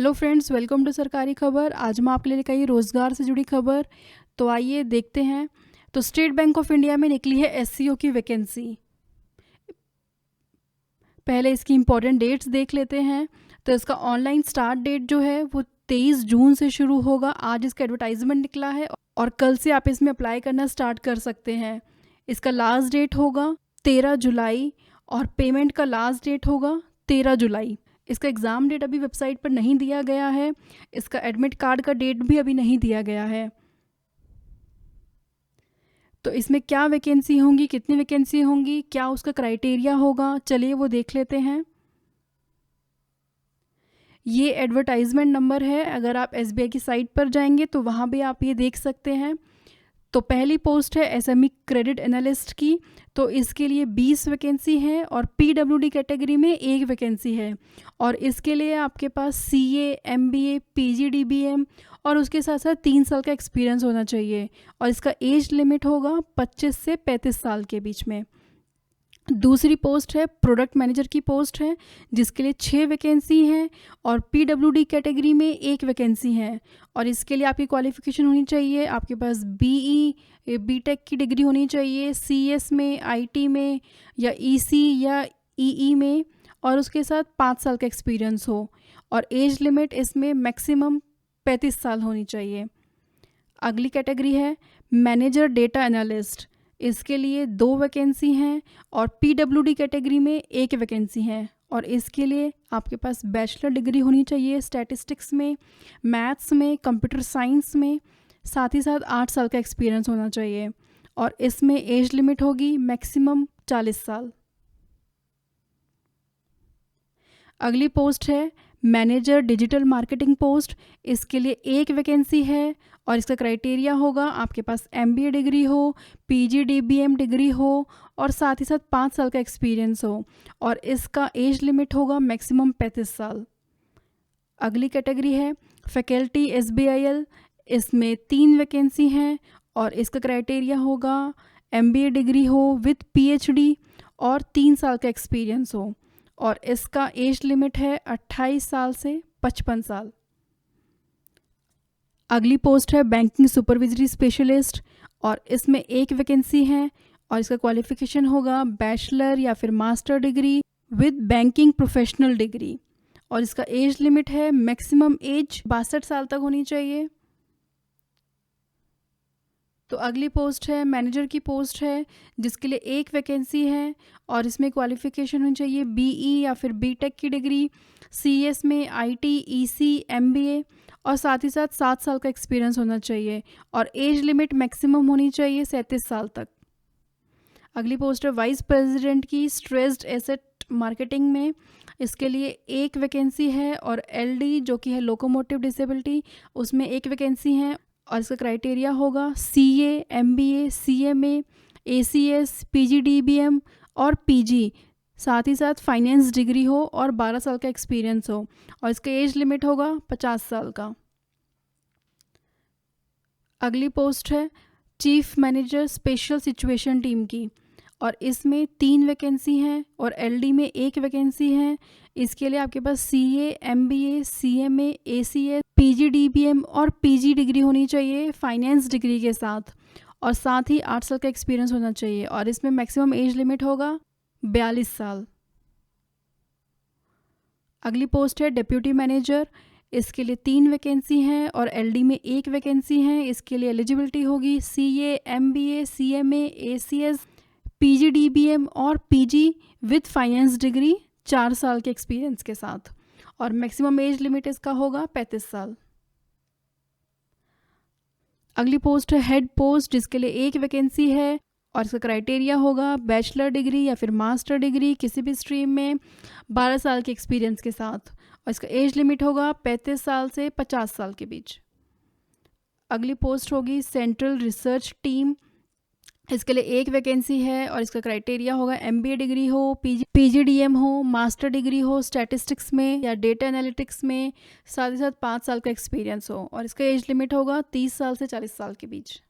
Hello friends, welcome to सरकारी खबर। आज मैं आपके लिए लेकर आई रोज़गार से जुड़ी खबर। तो आइए देखते हैं। तो स्टेट बैंक ऑफ इंडिया में निकली है एससीओ की वैकेंसी। पहले इसकी इम्पॉर्टेंट डेट्स देख लेते हैं। तो इसका ऑनलाइन स्टार्ट डेट जो है वो 23 जून से शुरू होगा। आज इसका एडवर्टाइजमेंट निकला है और कल से आप इसमें अप्लाई करना स्टार्ट कर सकते हैं। इसका लास्ट डेट होगा 13 जुलाई और पेमेंट का लास्ट डेट होगा 13 जुलाई। इसका एग्ज़ाम डेट अभी वेबसाइट पर नहीं दिया गया है। इसका एडमिट कार्ड का डेट भी अभी नहीं दिया गया है। तो इसमें क्या वैकेंसी होंगी, कितनी वैकेंसी होंगी, क्या उसका क्राइटेरिया होगा, चलिए वो देख लेते हैं। ये एडवर्टाइजमेंट नंबर है। अगर आप एसबीआई की साइट पर जाएंगे तो वहाँ भी आप ये देख सकते हैं। तो पहली पोस्ट है एसएमई क्रेडिट एनालिस्ट की। तो इसके लिए 20 वैकेंसी है और पीडब्ल्यूडी कैटेगरी में 1 वैकेंसी है। और इसके लिए आपके पास सीए, एमबीए, पीजीडीबीएम और उसके साथ साथ 3 साल का एक्सपीरियंस होना चाहिए। और इसका एज लिमिट होगा 25 से 35 साल के बीच में। दूसरी पोस्ट है प्रोडक्ट मैनेजर की पोस्ट है, जिसके लिए 6 वैकेंसी हैं और पीडब्ल्यूडी कैटेगरी में 1 वैकेंसी है। और इसके लिए आपकी क्वालिफ़िकेशन होनी चाहिए, आपके पास बीई बीटेक की डिग्री होनी चाहिए, सीएस में, आईटी में या ईसी या ईई में, और उसके साथ 5 साल का एक्सपीरियंस हो। और एज लिमिट इसमें मैक्सिमम 35 साल होनी चाहिए। अगली कैटेगरी है मैनेजर डेटा एनालिस्ट। इसके लिए 2 वैकेंसी हैं और पीडब्ल्यूडी कैटेगरी में 1 वैकेंसी है। और इसके लिए आपके पास बैचलर डिग्री होनी चाहिए स्टैटिस्टिक्स में, मैथ्स में, कंप्यूटर साइंस में, साथ ही साथ 8 साल का एक्सपीरियंस होना चाहिए। और इसमें एज लिमिट होगी मैक्सिमम 40 साल। अगली पोस्ट है मैनेजर डिजिटल मार्केटिंग पोस्ट। इसके लिए 1 वैकेंसी है और इसका क्राइटेरिया होगा आपके पास एमबीए डिग्री हो, पीजीडीबीएम डिग्री हो और साथ ही साथ 5 साल का एक्सपीरियंस हो। और इसका एज लिमिट होगा मैक्सिमम 35 साल। अगली कैटेगरी है फैकल्टी एसबीआईएल। इसमें 3 वैकेंसी हैं और इसका क्राइटेरिया होगा एमबीए डिग्री हो विद पीएचडी और 3 साल का एक्सपीरियंस हो। और इसका एज लिमिट है 28 साल से 55 साल। अगली पोस्ट है बैंकिंग सुपरविजरी स्पेशलिस्ट और इसमें 1 वैकेंसी है और इसका क्वालिफिकेशन होगा बैचलर या फिर master degree with banking professional degree. और इसका एज लिमिट है मैक्सिमम एज 62 साल तक होनी चाहिए। तो अगली पोस्ट है मैनेजर की पोस्ट है, जिसके लिए 1 वैकेंसी है और इसमें क्वालिफिकेशन होनी चाहिए बीई या फिर बीटेक की डिग्री, सीएस में, आईटी, ईसी, एमबीए और साथ ही साथ 7 साल का एक्सपीरियंस होना चाहिए। और एज लिमिट मैक्सिमम होनी चाहिए 37 साल तक। अगली पोस्ट है वाइस प्रेसिडेंट की स्ट्रेस्ड एसेट मार्केटिंग में। इसके लिए 1 वैकेंसी है और एलडी जो कि है लोकोमोटिव डिसेबिलिटी, उसमें 1 वैकेंसी है। और इसका क्राइटेरिया होगा CA, MBA, CMA, ACS, PGDBM और पीजी, साथ ही साथ फाइनेंस डिग्री हो और 12 साल का एक्सपीरियंस हो। और इसका एज लिमिट होगा 50 साल का। अगली पोस्ट है chief manager special situation team की और इसमें 3 वैकेंसी हैं और एलडी में 1 वैकेंसी है। इसके लिए आपके पास CA, MBA, CMA, ACS, PGDBM और पीजी डिग्री होनी चाहिए फाइनेंस डिग्री के साथ। और साथ ही 8 साल का एक्सपीरियंस होना चाहिए। और इसमें मैक्सिमम एज लिमिट होगा 42 साल। अगली पोस्ट है डिप्यूटी मैनेजर। इसके लिए 3 वैकेंसी हैं और एलडी में 1 वैकेंसी है। इसके लिए एलिजिबिलिटी होगी CA, MBA, CMA, ACS, PGDBM और पीजी विद फाइनेंस डिग्री 4 साल के एक्सपीरियंस के साथ। और मैक्सिमम एज लिमिट इसका होगा 35 साल। अगली पोस्ट है हेड पोस्ट, जिसके लिए 1 वैकेंसी है और इसका क्राइटेरिया होगा बैचलर डिग्री या फिर मास्टर डिग्री किसी भी स्ट्रीम में 12 साल के एक्सपीरियंस के साथ। और इसका एज लिमिट होगा 35 साल से 50 साल के बीच। अगली पोस्ट होगी सेंट्रल रिसर्च टीम। इसके लिए 1 वैकेंसी है और इसका क्राइटेरिया होगा एमबीए डिग्री हो, पीजीडीएम हो, मास्टर डिग्री हो स्टैटिस्टिक्स में या डेटा एनालिटिक्स में, साथ ही साथ 5 साल का एक्सपीरियंस हो। और इसका एज लिमिट होगा 30 साल से 40 साल के बीच।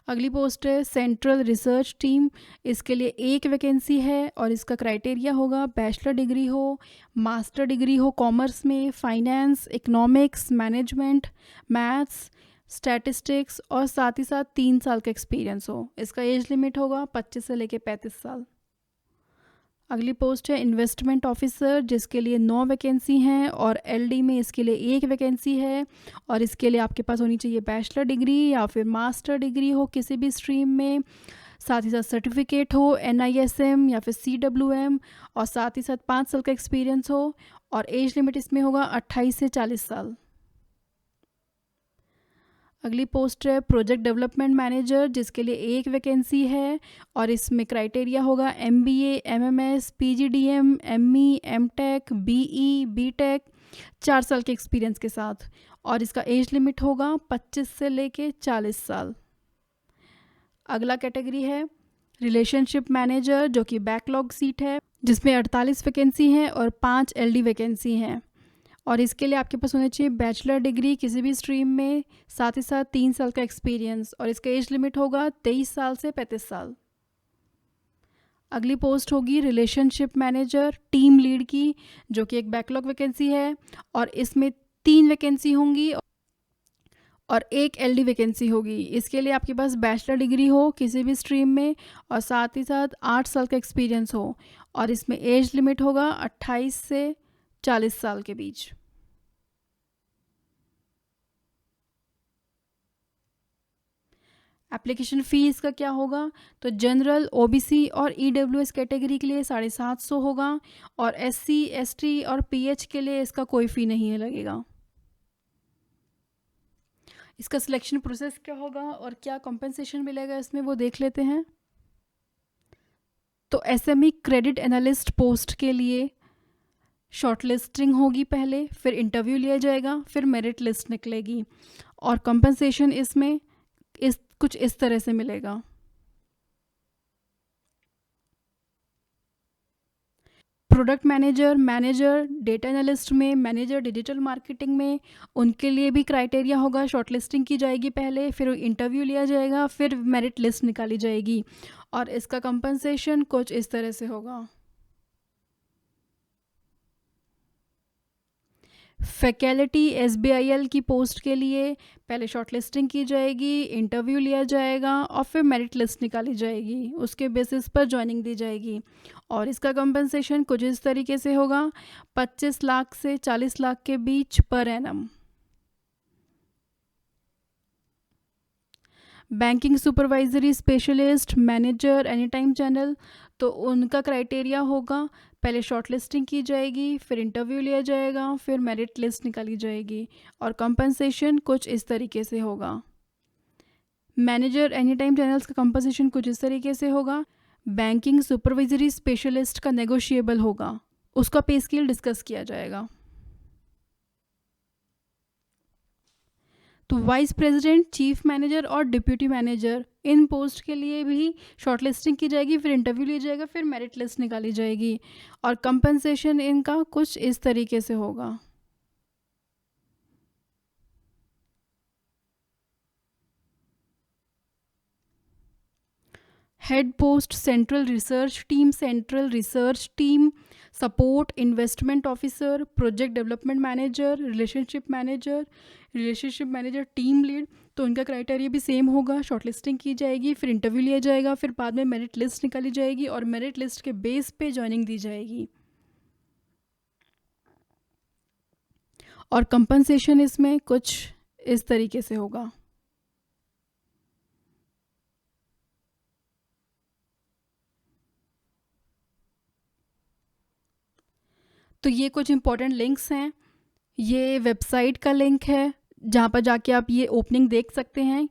अगली पोस्ट है सेंट्रल रिसर्च टीम। इसके लिए एक वैकेंसी है और इसका क्राइटेरिया होगा बैचलर डिग्री हो, मास्टर डिग्री हो कॉमर्स में, finance, economics, management, maths, statistics और साथ ही साथ 3 साल का एक्सपीरियंस हो। इसका एज लिमिट होगा 25 से लेके 35 साल। अगली पोस्ट है इन्वेस्टमेंट ऑफिसर, जिसके लिए 9 वैकेंसी हैं और एलडी में इसके लिए 1 वैकेंसी है और इसके लिए आपके पास होनी चाहिए बैचलर डिग्री या फिर मास्टर डिग्री हो किसी भी स्ट्रीम में, साथ ही साथ सर्टिफिकेट हो NISM या फिर CWM और साथ ही साथ 5 साल का एक्सपीरियंस हो और एज लिमिट इसमें होगा 28 से 40 साल। अगली पोस्ट है प्रोजेक्ट डेवलपमेंट मैनेजर, जिसके लिए 1 वैकेंसी है और इसमें क्राइटेरिया होगा MBA, MMS, PGDM, ME, MTech, BE, BTech 4 साल के एक्सपीरियंस के साथ और इसका एज लिमिट होगा 25 से लेके 40 साल। अगला कैटेगरी है रिलेशनशिप मैनेजर, जो कि बैकलॉग सीट है, जिसमें 48 वैकेंसी हैं और 5 LD वैकेंसी हैं और इसके लिए आपके पास होना चाहिए बैचलर डिग्री किसी भी स्ट्रीम में, साथ ही साथ 3 साल का एक्सपीरियंस और इसका एज लिमिट होगा 23 साल से 35 साल। अगली पोस्ट होगी रिलेशनशिप मैनेजर टीम लीड की, जो कि एक बैकलॉग वैकेंसी है और इसमें 3 वैकेंसी होंगी और 1 LD वैकेंसी होगी। इसके लिए आपके पास बैचलर डिग्री हो किसी भी स्ट्रीम में और साथ ही साथ 8 साल का एक्सपीरियंस हो और इसमें एज लिमिट होगा 28 से 40 साल के बीच। एप्लीकेशन फ़ीस का क्या होगा, तो जनरल, OBC और EWS कैटेगरी के लिए 750 होगा और SC, ST और PH के लिए इसका कोई फ़ी नहीं लगेगा। इसका सिलेक्शन प्रोसेस क्या होगा और क्या कंपनसेशन मिलेगा इसमें वो देख लेते हैं। तो SME क्रेडिट एनालिस्ट पोस्ट के लिए शॉर्टलिस्टिंग होगी पहले, फिर इंटरव्यू लिया जाएगा, फिर मेरिट लिस्ट निकलेगी और कंपनसेशन इसमें कुछ इस तरह से मिलेगा। Product manager, manager data analyst में, मैनेजर डिजिटल मार्केटिंग में, उनके लिए भी क्राइटेरिया होगा। शॉर्टलिस्टिंग की जाएगी पहले, फिर इंटरव्यू लिया जाएगा, फिर मेरिट लिस्ट निकाली जाएगी और इसका कंपनसेशन कुछ इस तरह से होगा। फैकल्टी SBIL की पोस्ट के लिए पहले शॉर्टलिस्टिंग की जाएगी, इंटरव्यू लिया जाएगा और फिर मेरिट लिस्ट निकाली जाएगी, उसके बेसिस पर ज्वाइनिंग दी जाएगी और इसका कंपनसेशन कुछ इस तरीके से होगा 25 लाख से 40 लाख के बीच पर एनम। Banking supervisory specialist, manager, any time channel, तो उनका क्राइटेरिया होगा पहले शॉर्टलिस्टिंग की जाएगी, फिर इंटरव्यू लिया जाएगा, फिर मेरिट लिस्ट निकाली जाएगी और कंपनसेशन कुछ इस तरीके से होगा। मैनेजर एनी टाइम चैनल्स का कंपनसेशन कुछ इस तरीके से होगा। बैंकिंग सुपरवाइजरी स्पेशलिस्ट का नेगोशिएबल होगा, उसका पे स्केल डिस्कस किया जाएगा। तो वाइस प्रेसिडेंट, चीफ मैनेजर और डिप्यूटी मैनेजर, इन पोस्ट के लिए भी शॉर्टलिस्टिंग की जाएगी, फिर इंटरव्यू लिया जाएगा, फिर मेरिट लिस्ट निकाली जाएगी और कंपनसेशन इनका कुछ इस तरीके से होगा। Head post central research team, support, investment officer, project development manager, relationship manager, team lead, तो उनका क्राइटेरिया भी सेम होगा। शॉर्टलिस्टिंग की जाएगी, फिर इंटरव्यू लिया जाएगा, फिर बाद में मेरिट लिस्ट निकाली जाएगी और मेरिट लिस्ट के बेस पे ज्वाइनिंग दी जाएगी और कंपनसेशन इसमें कुछ इस तरीके से होगा। तो ये कुछ इंपॉर्टेंट लिंक्स हैं। ये वेबसाइट का लिंक है जहाँ पर जाके आप ये ओपनिंग देख सकते हैं।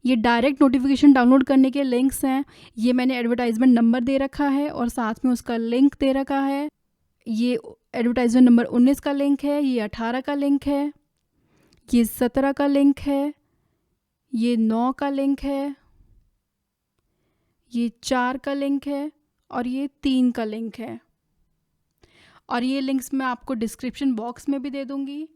ये डायरेक्ट नोटिफिकेशन डाउनलोड करने के लिंक्स हैं। ये मैंने एडवर्टाइजमेंट नंबर दे रखा है और साथ में उसका लिंक दे रखा है। ये एडवर्टाइजमेंट नंबर 19 का लिंक है, ये 18 का लिंक है, ये 17 का लिंक है, ये 9 का लिंक है, ये 4 का लिंक है और ये 3 का लिंक है और ये लिंक्स मैं आपको डिस्क्रिप्शन बॉक्स में भी दे दूँगी।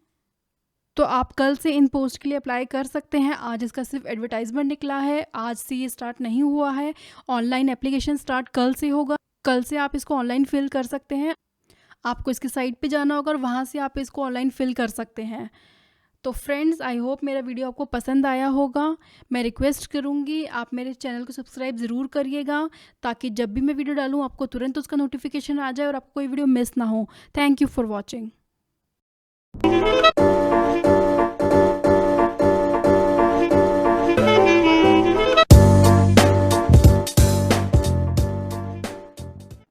तो आप कल से इन पोस्ट के लिए अप्लाई कर सकते हैं। आज इसका सिर्फ एडवर्टाइजमेंट निकला है, आज से ये स्टार्ट नहीं हुआ है। ऑनलाइन एप्लीकेशन स्टार्ट कल से होगा, कल से आप इसको ऑनलाइन फिल कर सकते हैं। आपको इसकी साइट पे जाना होगा और वहाँ से आप इसको ऑनलाइन फिल कर सकते हैं। तो फ्रेंड्स, आई होप मेरा वीडियो आपको पसंद आया होगा। मैं रिक्वेस्ट करूँगी आप मेरे चैनल को सब्सक्राइब ज़रूर करिएगा, ताकि जब भी मैं वीडियो डालूँ आपको तुरंत उसका नोटिफिकेशन आ जाए और आपको कोई वीडियो मिस ना हो। Thank you for watching.